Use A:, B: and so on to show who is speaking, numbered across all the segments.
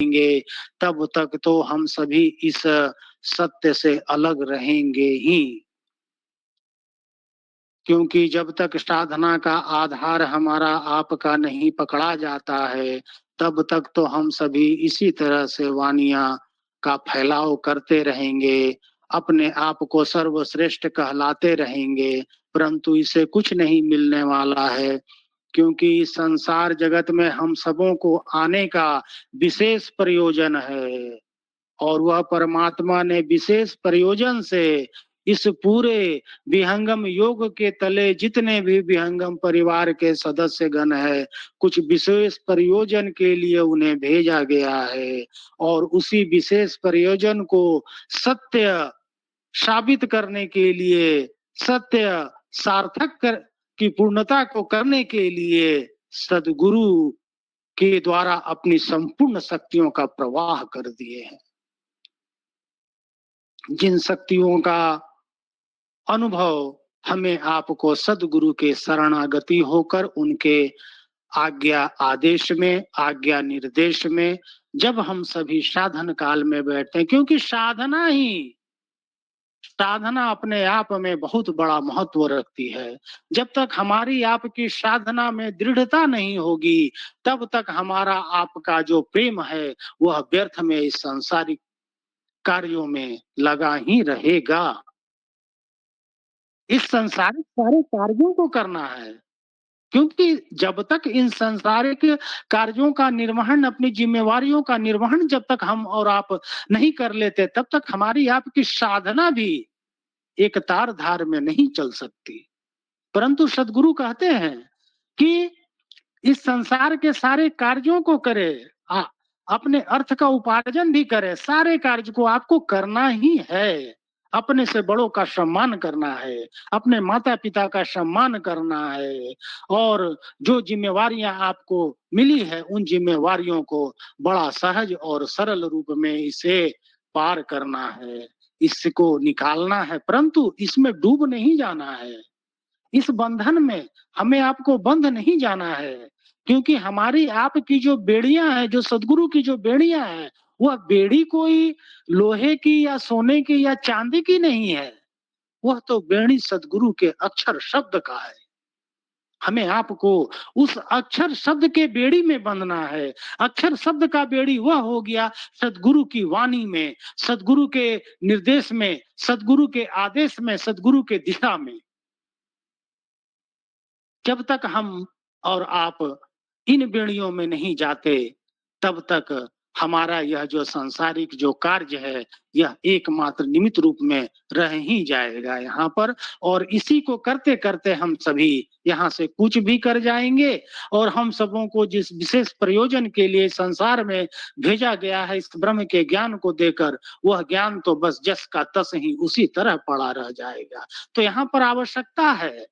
A: रहेंगे, तब तक तो हम सभी इस सत्य से अलग रहेंगे ही। क्योंकि जब तक साधना का आधार हमारा आपका नहीं पकड़ा जाता है, तब तक तो हम सभी इसी तरह से वानियाँ का फैलाव करते रहेंगे, अपने आप को सर्वश्रेष्ठ कहलाते रहेंगे, परंतु इससे कुछ नहीं मिलने वाला है। क्योंकि इस संसार जगत में हम सबों को आने का विशेष प्रयोजन है और वह परमात्मा ने विशेष प्रयोजन से इस पूरे विहंगम योग के तले जितने भी विहंगम परिवार के सदस्य गण है, कुछ विशेष प्रयोजन के लिए उन्हें भेजा गया है और उसी विशेष प्रयोजन को सत्य साबित करने के लिए, सत्य सार्थक की पूर्णता को करने के लिए सद्गुरु के द्वारा अपनी संपूर्ण शक्तियों का प्रवाह कर दिए हैं। जिन शक्तियों का अनुभव हमें आपको सद्गुरु के शरणागति होकर उनके आज्ञा आदेश में, आज्ञा निर्देश में जब हम सभी साधन काल में बैठते हैं, क्योंकि साधना अपने आप में बहुत बड़ा महत्व रखती है। जब तक हमारी आपकी साधना में दृढ़ता नहीं होगी, तब तक हमारा आपका जो प्रेम है, वह व्यर्थ में इस सांसारिक कार्यों में लगा ही रहेगा। इस संसारिक सारे कार्यों को करना है, क्योंकि जब तक इन संसारिक कार्यों का निर्वहन, अपनी जिम्मेवारियों का निर्वहन जब तक हम और आप नहीं कर लेते, तब तक हमारी आपकी साधना भी एक तार धार में नहीं चल सकती। परंतु सद्गुरु कहते हैं कि इस संसार के सारे कार्यों को करे, अपने अर्थ का उपार्जन भी करे, सारे कार्य को आपको करना ही है। अपने से बड़ों का सम्मान करना है, अपने माता पिता का सम्मान करना है और जो जिम्मेवारियां आपको मिली है, उन जिम्मेवारियों को बड़ा सहज और सरल रूप में इसे पार करना है, इसको निकालना है, परंतु इसमें डूब नहीं जाना है। इस बंधन में हमें आपको बंध नहीं जाना है, क्योंकि हमारी आपकी जो बेड़ियां हैं, जो सद्गुरु की जो बेड़ियां हैं, वह बेड़ी कोई लोहे की या सोने की या चांदी की नहीं है, वह तो बेड़ी सद्गुरु के अक्षर शब्द का है। हमें आपको उस अक्षर शब्द के बेड़ी में बंधना है। अक्षर शब्द का बेड़ी वह हो गया सद्गुरु की वाणी में, सद्गुरु के निर्देश में, सद्गुरु के आदेश में, सद्गुरु के दिशा में। जब तक हम और आप इन बेड़ियों में नहीं जाते, तब तक हमारा यह जो सांसारिक जो कार्य है, यह एकमात्र निमित्त रूप में रह ही जाएगा यहाँ पर और इसी को करते-करते हम सभी यहाँ से कूच भी कर जाएँगे और हम सबों को जिस विशेष प्रयोजन के लिए संसार में भेजा गया है, इस ब्रह्म के ज्ञान को देकर, वह ज्ञान तो बस जस का तस ही उसी तरह पड़ा रह जाएगा। तो यहाँ पर आवश्यकता है,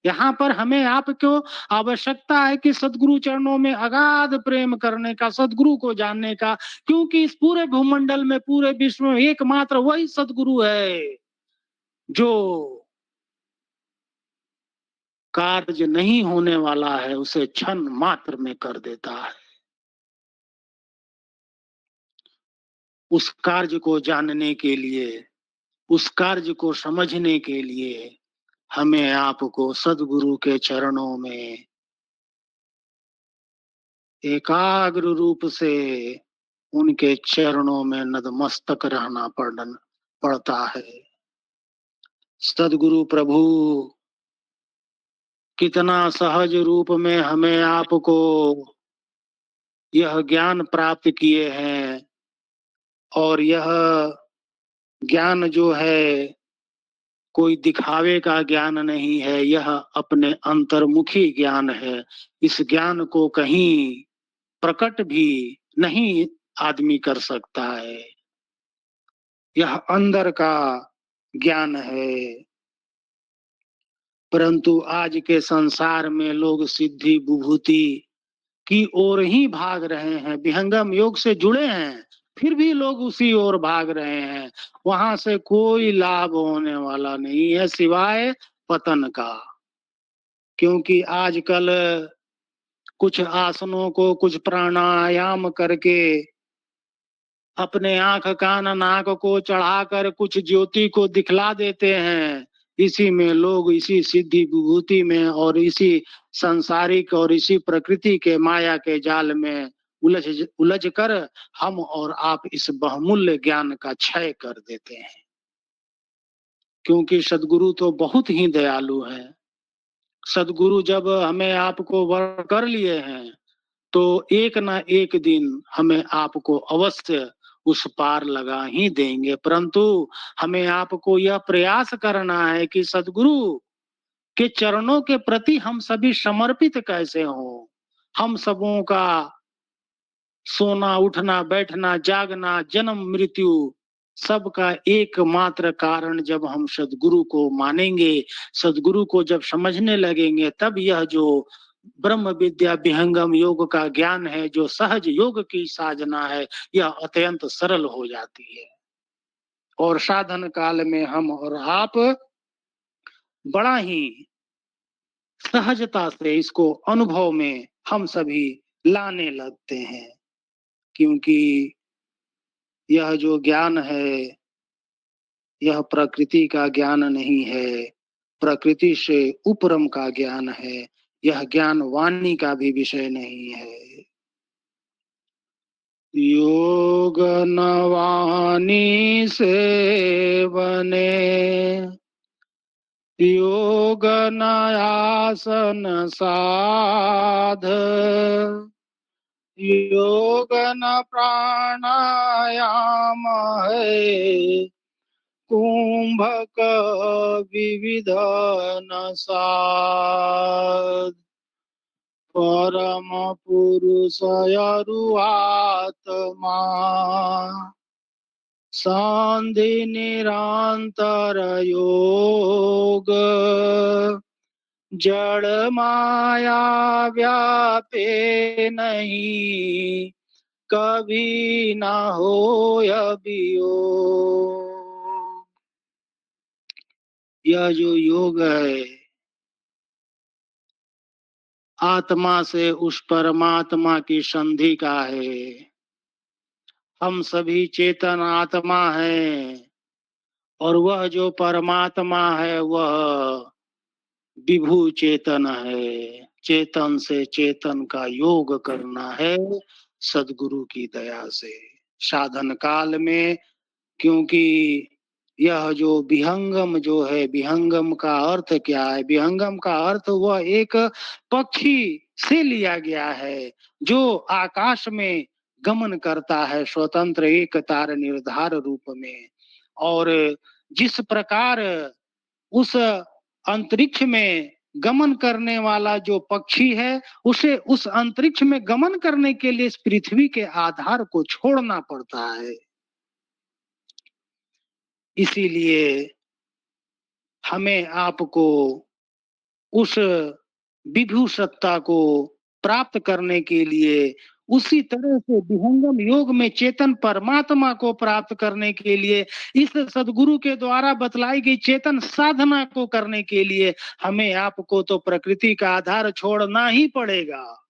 A: यहाँ पर हमें आपको आवश्यकता है कि सद्गुरु चरणों में अगाध प्रेम करने का, सद्गुरु को जानने का, क्योंकि इस पूरे भूमंडल में, पूरे विश्व में एकमात्र वही सद्गुरु है, जो कार्य नहीं होने वाला है, उसे क्षण मात्र में कर देता है। उस कार्य को जानने के लिए, उस कार्य को समझने के लिए, हमें आपको सद्गुरु के चरणों में एकाग्र रूप से उनके चरणों में नतमस्तक रहना पड़ता है। सद्गुरु प्रभु कितना सहज रूप में हमें आपको यह ज्ञान प्राप्त किए हैं और यह ज्ञान जो है कोई दिखावे का ज्ञान नहीं है, यह अपने अंतर्मुखी ज्ञान है। इस ज्ञान को कहीं प्रकट भी नहीं आदमी कर सकता है। यह अंदर का ज्ञान है, परंतु आज के संसार में लोग सिद्धि विभूति की ओर ही भाग रहे हैं, विहंगम योग से जुड़े हैं, फिर भी लोग उसी ओर भाग रहे हैं। वहां से कोई लाभ होने वाला नहीं है सिवाय पतन का, क्योंकि आजकल कुछ आसनों को, कुछ प्राणायाम करके अपने आँख, कान, नाक को चढ़ाकर कुछ ज्योति को दिखला देते हैं। इसी में लोग इसी सिद्धि विभूति में और इसी सांसारिक और इसी प्रकृति के माया के जाल में उलझ कर हम और आप इस बहुमूल्य ज्ञान का क्षय कर देते हैं। क्योंकि सद्गुरु तो बहुत ही दयालु हैं। सद्गुरु जब हमें आपको वर्ण कर लिए हैं, तो एक ना एक दिन हमें आपको अवश्य उस पार लगा ही देंगे। परंतु हमें आपको यह प्रयास करना है कि सद्गुरु के चरणों के प्रति हम सभी समर्पित कैसे हों। हम सबों का सोना, उठना, बैठना, जागना, जन्म, मृत्यु सबका एकमात्र कारण जब हम सद्गुरु को मानेंगे, सद्गुरु को जब समझने लगेंगे, तब यह जो ब्रह्म विद्या विहंगम योग का ज्ञान है, जो सहज योग की साधना है, यह अत्यंत सरल हो जाती है। और साधन काल में हम और आप बड़ा ही सहजता से इसको अनुभव में हम सभी लाने लगते हैं। क्योंकि यह जो ज्ञान है, यह प्रकृति का ज्ञान नहीं है, प्रकृति से उपरम का ज्ञान है। यह ज्ञान वाणी का भी विषय नहीं है। योग न वाणी से बने, योग न आसन साध, योग न प्राणायाम है, कुंभक विविध न साध। परम पुरुष आत्मा संधि निरंतर योग, जड़ माया व्यापे नहीं, कभी न होय वियोग। यह जो योग है, आत्मा से उस परमात्मा की संधि का है। हम सभी चेतन आत्मा हैं और वह जो परमात्मा है वह विभु चेतन है। चेतन से चेतन का योग करना है सद्गुरु की दया से साधन काल में। क्योंकि यह जो विहंगम जो है, विहंगम का अर्थ क्या है? विहंगम का अर्थ वह एक पक्षी से लिया गया है जो आकाश में गमन करता है स्वतंत्र एक तार निर्धार रूप में। और जिस प्रकार उस अंतरिक्ष में गमन करने वाला जो पक्षी है, उसे उस अंतरिक्ष में गमन करने के लिए इस पृथ्वी के आधार को छोड़ना पड़ता है। इसीलिए हमें आपको उस विभु सत्ता को प्राप्त करने के लिए, उसी तरह से विहंगम योग में चेतन परमात्मा को प्राप्त करने के लिए, इस सद्गुरु के द्वारा बतलाई गई चेतन साधना को करने के लिए हमें आपको तो प्रकृति का आधार छोड़ना ही पड़ेगा।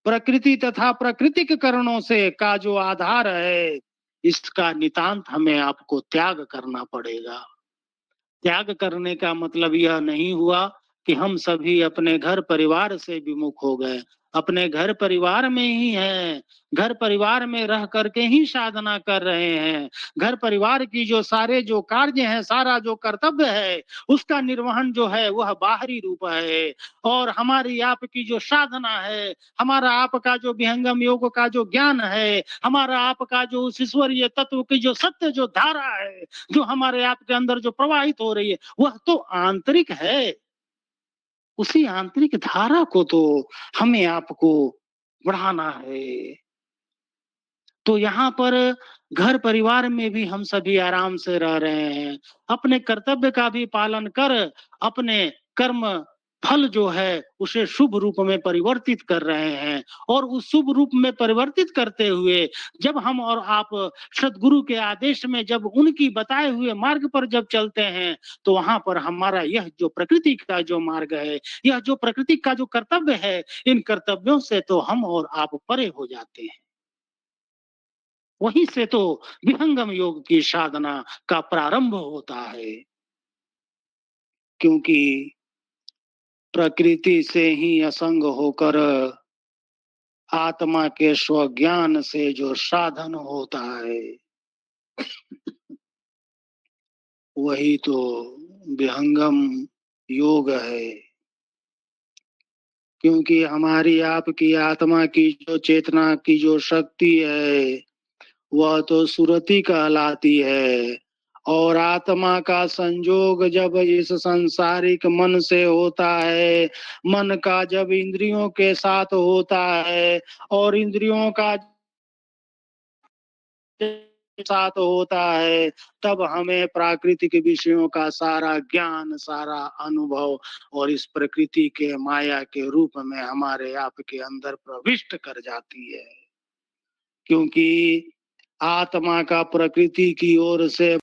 A: प्रकृति तथा प्राकृतिक कारणों से का जो आधार है, इसका नितांत हमें आपको त्याग करना पड़ेगा। त्याग करने का मतलब यह नहीं हुआ कि हम सभी अपने घर परिवार से विमुख हो गए। अपने घर परिवार में ही हैं, घर परिवार में रह करके ही साधना कर रहे हैं। घर परिवार की जो सारे जो कार्य हैं, सारा जो कर्तव्य है, उसका निर्वहन जो है वह बाहरी रूप है। और हमारी आपकी जो साधना है, हमारा आपका जो विहंगम योग का जो ज्ञान है, हमारा आपका जो उस ईश्वरीय तत्व की जो सत्य जो धारा है, जो हमारे आपके अंदर जो प्रवाहित हो रही है, वह तो आंतरिक है। उसी आंतरिक धारा को तो हमें आपको बढ़ाना है। तो यहाँ पर घर परिवार में भी हम सभी आराम से रह रहे हैं। अपने कर्तव्य का भी पालन कर अपने कर्म फल जो है उसे शुभ रूप में परिवर्तित कर रहे हैं। और उस शुभ रूप में परिवर्तित करते हुए जब हम और आप सद्गुरु के आदेश में जब उनकी बताए हुए मार्ग पर जब चलते हैं, तो वहां पर हमारा यह जो प्रकृति का जो मार्ग है, यह जो प्रकृति का जो कर्तव्य है, इन कर्तव्यों से तो हम और आप परे हो जाते हैं। वहीं से तो विहंगम योग की साधना का प्रारंभ होता है। क्योंकि प्रकृति से ही असंग होकर आत्मा के स्वज्ञान से जो साधन होता है, वही तो विहंगम योग है। क्योंकि हमारी आपकी आत्मा की जो चेतना की जो शक्ति है, वह तो सुरति कहलाती है। और आत्मा का संजोग जब इस सांसारिक मन से होता है, मन का जब इंद्रियों के साथ होता है और इंद्रियों का साथ होता है, तब हमें प्राकृतिक विषयों का सारा ज्ञान, सारा अनुभव और इस प्रकृति के माया के रूप में हमारे आपके अंदर प्रविष्ट कर जाती है। क्योंकि आत्मा का प्रकृति की ओर से